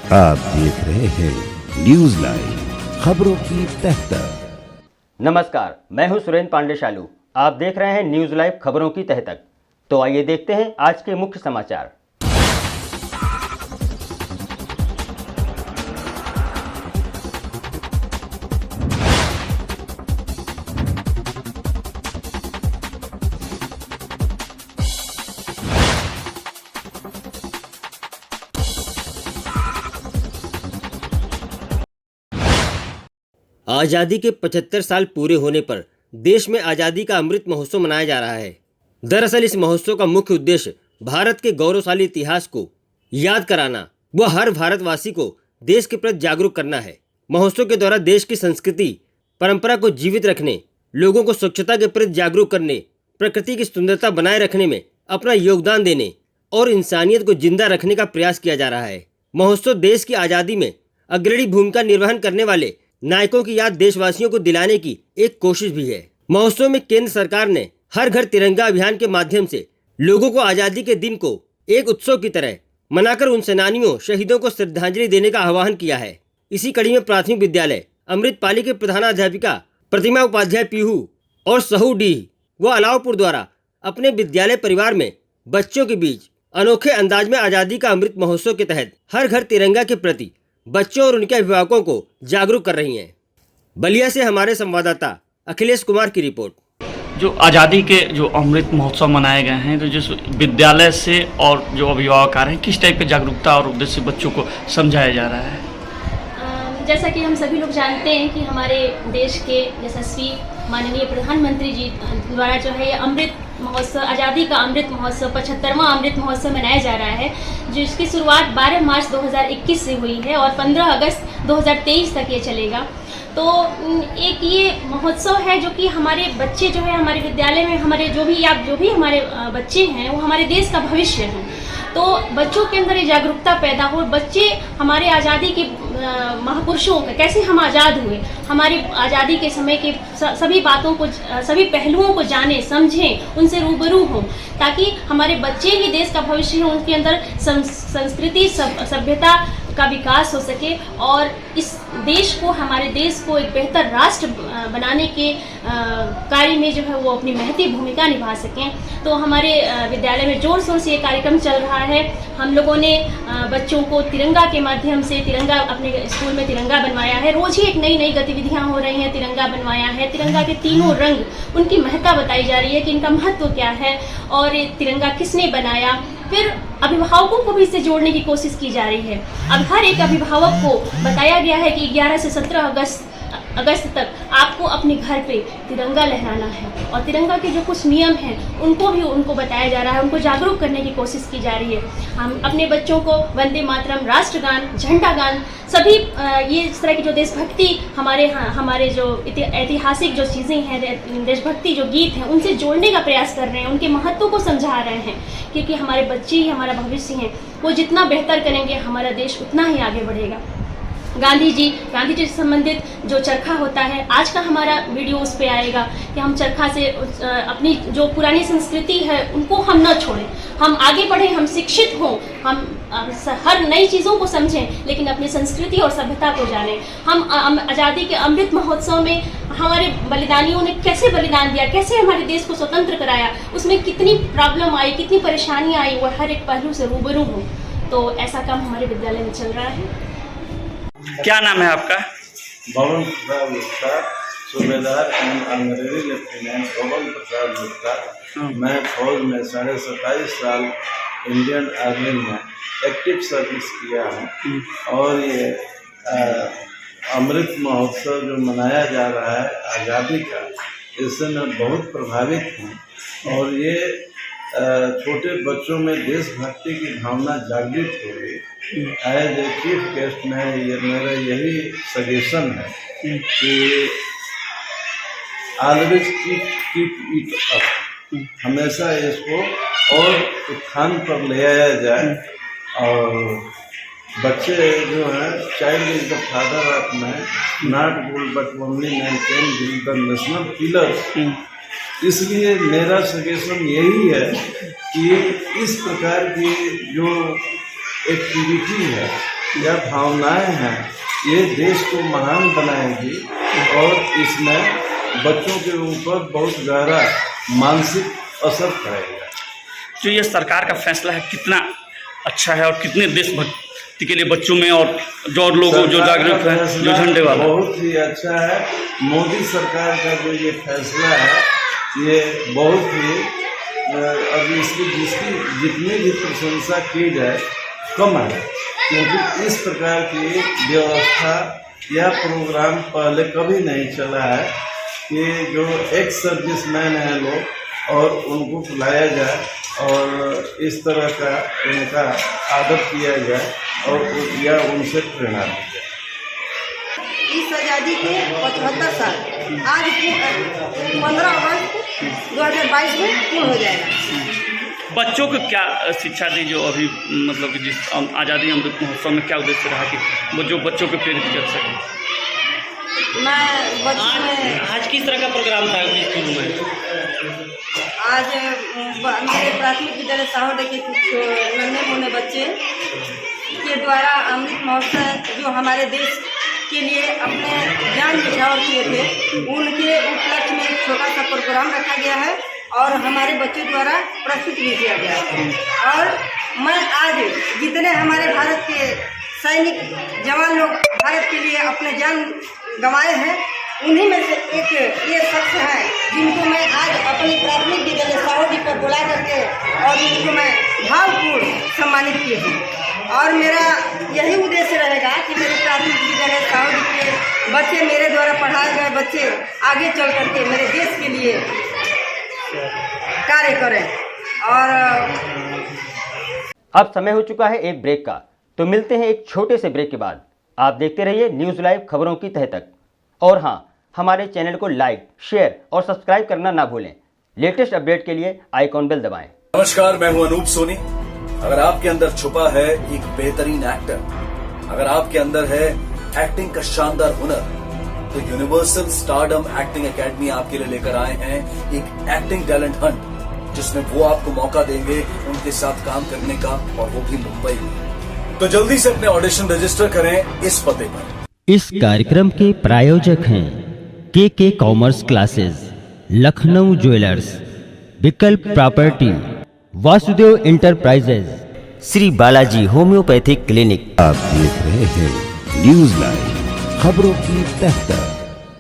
आप देख रहे हैं न्यूज लाइव, खबरों की तह तक। नमस्कार, मैं हूं सुरेंद्र पांडे शालू। आप देख रहे हैं न्यूज लाइव, खबरों की तह तक। तो आइए देखते हैं आज के मुख्य समाचार। आज़ादी के 75 साल पूरे होने पर देश में आज़ादी का अमृत महोत्सव मनाया जा रहा है। दरअसल इस महोत्सव का मुख्य उद्देश्य भारत के गौरवशाली इतिहास को याद कराना व हर भारतवासी को देश के प्रति जागरूक करना है। महोत्सव के द्वारा देश की संस्कृति परंपरा को जीवित रखने, लोगों को स्वच्छता के प्रति जागरूक करने, प्रकृति की सुंदरता बनाए रखने में अपना योगदान देने और इंसानियत को जिंदा रखने का प्रयास किया जा रहा है। महोत्सव देश की आज़ादी में अग्रणी भूमिका निर्वहन करने वाले नायकों की याद देशवासियों को दिलाने की एक कोशिश भी है। महोत्सव में केंद्र सरकार ने हर घर तिरंगा अभियान के माध्यम से लोगों को आज़ादी के दिन को एक उत्सव की तरह मनाकर उन सेनानियों शहीदों को श्रद्धांजलि देने का आह्वान किया है। इसी कड़ी में प्राथमिक विद्यालय अमृतपाली के प्रधानाध्यापिका प्रतिमा उपाध्याय पीहू और सहू डी व अलावपुर द्वारा अपने विद्यालय परिवार में बच्चों के बीच अनोखे अंदाज में आज़ादी का अमृत महोत्सव के तहत हर घर तिरंगा के प्रति बच्चों और उनके अभिभावकों को जागरूक कर रही हैं। बलिया से हमारे संवाददाता अखिलेश कुमार की रिपोर्ट। जो आज़ादी के जो अमृत महोत्सव मनाए गए हैं, तो जिस विद्यालय से और जो अभिभावक आ रहे हैं, किस टाइप की जागरूकता और उद्देश्य बच्चों को समझाया जा रहा है? जैसा कि हम सभी लोग जानते हैं कि हमारे देश के यशस्वी माननीय प्रधानमंत्री जी द्वारा जो है ये अमृत महोत्सव, आज़ादी का अमृत महोत्सव 75वां अमृत महोत्सव मनाया जा रहा है, जिसकी शुरुआत 12 मार्च 2021 से हुई है और 15 अगस्त 2023 तक ये चलेगा। तो एक ये महोत्सव है जो कि हमारे बच्चे जो है हमारे विद्यालय में हमारे जो भी हमारे बच्चे हैं वो हमारे देश का भविष्य हैं। तो बच्चों के अंदर ये जागरूकता पैदा हो, बच्चे हमारे आज़ादी के महापुरुषों कैसे हम आज़ाद हुए, हमारी आज़ादी के समय के सभी बातों को, सभी पहलुओं को जाने समझें, उनसे रूबरू हों, ताकि हमारे बच्चे ही देश का भविष्य हो, उनके अंदर संस्कृति सभ्यता का विकास हो सके और इस देश को, हमारे देश को एक बेहतर राष्ट्र बनाने के कार्य में जो है वो अपनी महती भूमिका निभा सकें। तो हमारे विद्यालय में जोर शोर से ये कार्यक्रम चल रहा है। हम लोगों ने बच्चों को तिरंगा के माध्यम से अपने स्कूल में तिरंगा बनवाया है। रोज ही एक नई नई गतिविधियां हो रही हैं। तिरंगा बनवाया है, तिरंगा के तीनों रंग, उनकी महत्ता बताई जा रही है कि इनका महत्व क्या है और ये तिरंगा किसने बनाया। फिर अभिभावकों को भी इससे जोड़ने की कोशिश की जा रही है। अब हर एक अभिभावक को बताया गया है कि 11 से 17 अगस्त तक आपको अपने घर पे तिरंगा लहराना है और तिरंगा के जो कुछ नियम हैं उनको बताया जा रहा है, उनको जागरूक करने की कोशिश की जा रही है। हम अपने बच्चों को वंदे मातरम, राष्ट्रगान, झंडा गान, सभी ये इस तरह की जो देशभक्ति हमारे जो ऐतिहासिक जो चीज़ें हैं, देशभक्ति जो गीत हैं, उनसे जोड़ने का प्रयास कर रहे हैं, उनके महत्व को समझा रहे हैं, क्योंकि हमारे बच्चे ही हमारा भविष्य हैं। वो जितना बेहतर करेंगे हमारा देश उतना ही आगे बढ़ेगा। गांधी जी से संबंधित जो चरखा होता है, आज का हमारा वीडियो उस पे आएगा कि हम चरखा से अपनी जो पुरानी संस्कृति है उनको हम न छोड़ें, हम आगे बढ़ें, हम शिक्षित हों, हम हर नई चीज़ों को समझें, लेकिन अपनी संस्कृति और सभ्यता को जानें। हम आज़ादी के अमृत महोत्सव में हमारे बलिदानियों ने कैसे बलिदान दिया, कैसे हमारे देश को स्वतंत्र कराया, उसमें कितनी प्रॉब्लम आई, कितनी परेशानियाँ आई, वो हर एक पहलू से रूबरू हों। तो ऐसा काम हमारे विद्यालय में चल रहा है। क्या नाम है आपका? भवन प्रसाद गुप्ता, सूबेदार एवं अंग्रेजी लेफ्टिनेंट भवन प्रसाद गुप्ता। मैं फौज में 27.5 साल इंडियन आर्मी में एक्टिव सर्विस किया हूँ और ये अमृत महोत्सव जो मनाया जा रहा है आज़ादी का, इससे मैं बहुत प्रभावित हूँ और ये छोटे बच्चों में देशभक्ति की भावना जागृत होगी। एज ए चीफ गेस्ट में ये मेरा यही सजेशन है कि ऑलवेज कीप इट अप, हमेशा इसको और उत्थान पर ले आया जाए। और बच्चे जो हैं, child is the father of man, not gold but only man can be the national pillar. इसलिए मेरा सजेशन यही है कि इस प्रकार की जो एक्टिविटी है या भावनाएं हैं, ये देश को महान बनाएगी और इसमें बच्चों के ऊपर बहुत गहरा मानसिक असर पड़ेगा। जो ये सरकार का फैसला है कितना अच्छा है और कितने देशभक्ति के लिए बच्चों में और जो लोगों जो जागरूक है, जो झंडे वाला बहुत ही अच्छा है। मोदी सरकार का जो ये फैसला है ये बहुत ही अब इसकी जितनी भी प्रशंसा की जाए कम है, क्योंकि इस प्रकार की व्यवस्था या प्रोग्राम पहले कभी नहीं चला है कि जो एक्स सर्विसमैन हैं लोग और उनको बुलाया जाए और इस तरह का उनका आदर किया जाए और या उनसे प्रेरणा दी जाए। इस आज़ादी के 75 साल आज 15 अगस्त 2022 में पूर्ण हो जाएगा। बच्चों को क्या शिक्षा दी जो अभी मतलब कि जिस आज़ादी अमृत महोत्सव में क्या उद्देश्य रहा कि वो जो बच्चों को प्रेरित कर सके? मैं बच्चों में आज किस तरह का प्रोग्राम था स्कूल में? आज मेरे प्राथमिक विद्यालय साहोड के कुछ नन्हे मुन्ने बच्चे के द्वारा अमृत महोत्सव जो हमारे देश के लिए अपने जान न्यौछावर किए थे, उनके उपलक्ष्य में एक छोटा सा प्रोग्राम रखा गया है और हमारे बच्चों द्वारा प्रस्तुत भी किया गया है। और मैं आज जितने हमारे भारत के सैनिक जवान लोग भारत के लिए अपने जान गंवाए हैं, उन्हीं में से एक ये शख्स है जिनको मैं आज अपनी प्राथमिक विद्यालय साहोडी पर बुला करके और उनको मैं भावपूर्ण सम्मानित किए हूँ। और मेरा यही उद्देश्य रहेगा कि मेरे प्राथमिक विद्यालय साहोडी के बच्चे, मेरे द्वारा पढ़ाए गए बच्चे आगे चल करके मेरे देश के लिए कार्य करें। और अब समय हो चुका है एक ब्रेक का, तो मिलते हैं एक छोटे से ब्रेक के बाद। आप देखते रहिए न्यूज़ लाइव खबरों की तह तक। और हाँ, हमारे चैनल को लाइक, शेयर और सब्सक्राइब करना ना भूलें। लेटेस्ट अपडेट के लिए आइकॉन बेल दबाएं। नमस्कार, मैं हूं अनूप सोनी। अगर आपके अंदर छुपा है एक बेहतरीन एक्टर, अगर आपके अंदर है एक्टिंग का शानदार हुनर, तो यूनिवर्सल स्टारडम एक्टिंग एकेडमी आपके लिए लेकर आए हैं एक एक्टिंग टैलेंट हंट, जिसमें वो आपको मौका देंगे उनके साथ काम करने का, और वो भी मुंबई में। तो जल्दी से अपने ऑडिशन रजिस्टर करें इस पते पर। इस कार्यक्रम के प्रायोजक हैं के कॉमर्स क्लासेस, लखनऊ ज्वेलर्स, विकल्प property, Vasudev enterprises, Shri Balaji homeopathic clinic. आप देख रहे हैं न्यूज़ लाइव खबरों की तह तक।